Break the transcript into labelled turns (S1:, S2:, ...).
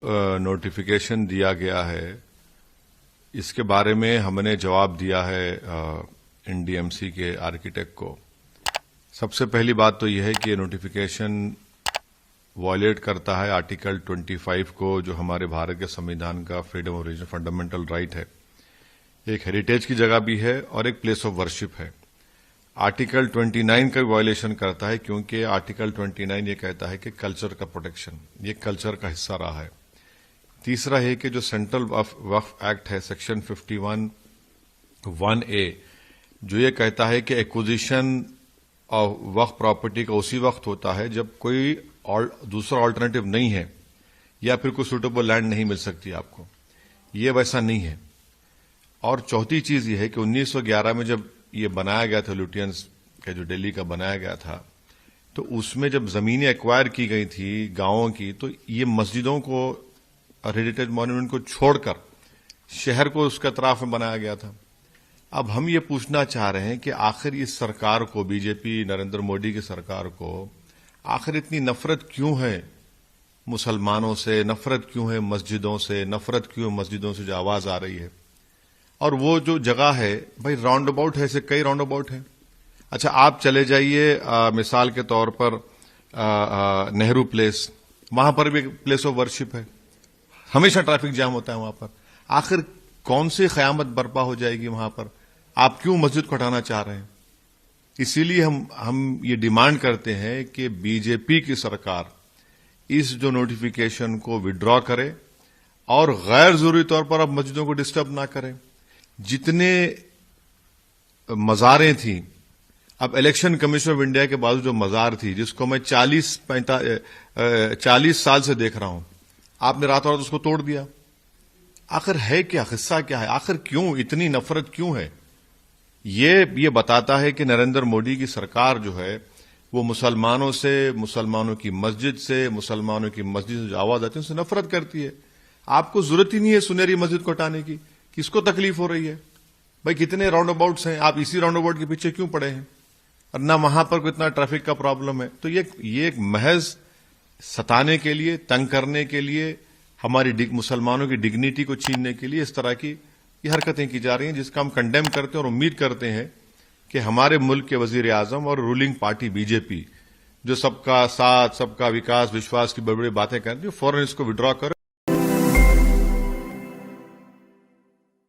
S1: Notification दिया गया है, इसके बारे में हमने जवाब दिया है एनडीएमसी के आर्किटेक्ट को। सबसे पहली बात तो यह है कि ये नोटिफिकेशन वायलेट करता है आर्टिकल 25 को, जो हमारे भारत के संविधान का freedom of religion fundamental right है। एक हेरिटेज की जगह भी है और एक प्लेस ऑफ वर्शिप है। आर्टिकल 29 का वायलेशन करता है, क्योंकि आर्टिकल 29 ये कहता है कि कल्चर का प्रोटेक्शन, ये कल्चर का हिस्सा रहा है। तीसरा है कि जो सेंट्रल वक्फ एक्ट है, सेक्शन 51(1)(a), जो ये कहता है कि एक्विजिशन ऑफ वक्फ प्रॉपर्टी का उसी वक्त होता है जब कोई दूसरा ऑल्टरनेटिव नहीं है या फिर कोई सुटेबल लैंड नहीं मिल सकती आपको। ये वैसा नहीं है। और चौथी चीज ये है कि 1911 में जब ये बनाया गया था, लुटियंस का जो दिल्ली का बनाया गया था, तो उसमें जब जमीनें एक्वायर की गई थी गांवों की, तो ये मस्जिदों को और हेरिटेज मॉन्यूमेंट को छोड़कर शहर को उसके अतराफ में बनाया गया था। अब हम ये पूछना चाह रहे हैं कि आखिर इस सरकार को, बीजेपी नरेंद्र मोदी की सरकार को, आखिर इतनी नफरत क्यों है मुसलमानों से, नफरत क्यों है मस्जिदों से, नफरत क्यों है मस्जिदों से जो आवाज आ रही है। और वो जो जगह है भाई, राउंड अबाउट है, ऐसे कई राउंड अबाउट है। अच्छा, आप चले जाइए मिसाल के तौर पर नेहरू प्लेस, वहां पर भी प्लेस ऑफ वर्शिप है, हमेशा ट्रैफिक जाम होता है वहां पर। आखिर कौन सी कयामत बर्पा हो जाएगी वहां पर? आप क्यों मस्जिद को हटाना चाह रहे हैं? इसीलिए हम ये डिमांड करते हैं कि बीजेपी की सरकार इस जो नोटिफिकेशन को विड्रॉ करे और गैर जरूरी तौर पर अब मस्जिदों को डिस्टर्ब ना करें। जितने मज़ारें थी, अब इलेक्शन कमीशन ऑफ इंडिया के बाजू जो मज़ार थी, जिसको मैं 40 साल से देख रहा हूं, आपने रातों रात उसको तोड़ दिया। आखिर है क्या, हिस्सा क्या है? आखिर क्यों इतनी नफरत क्यों है? ये बताता है कि नरेंद्र मोदी की सरकार जो है वो मुसलमानों से, मुसलमानों की मस्जिद से, मुसलमानों की मस्जिद से जो आवाज आती है उससे नफरत करती है। आपको जरूरत ही नहीं है सुनहरी मस्जिद को हटाने की, किसको तकलीफ हो रही है? भाई कितने राउंड अबाउट्स हैं, आप इसी राउंड अबाउट के पीछे क्यों पड़े हैं? और ना वहां पर कितना ट्रैफिक का प्रॉब्लम है। तो ये एक महज सताने के लिए, तंग करने के लिए, हमारी मुसलमानों की डिग्निटी को छीनने के लिए इस तरह की ये हरकतें की जा रही हैं, जिसका हम कंडेम करते हैं और उम्मीद करते हैं कि हमारे मुल्क के वजीर आजम और रूलिंग पार्टी बीजेपी, जो सबका साथ, सबका विकास, विश्वास की बड़ी बड़ी बातें करती है, फौरन इसको विड्रॉ कर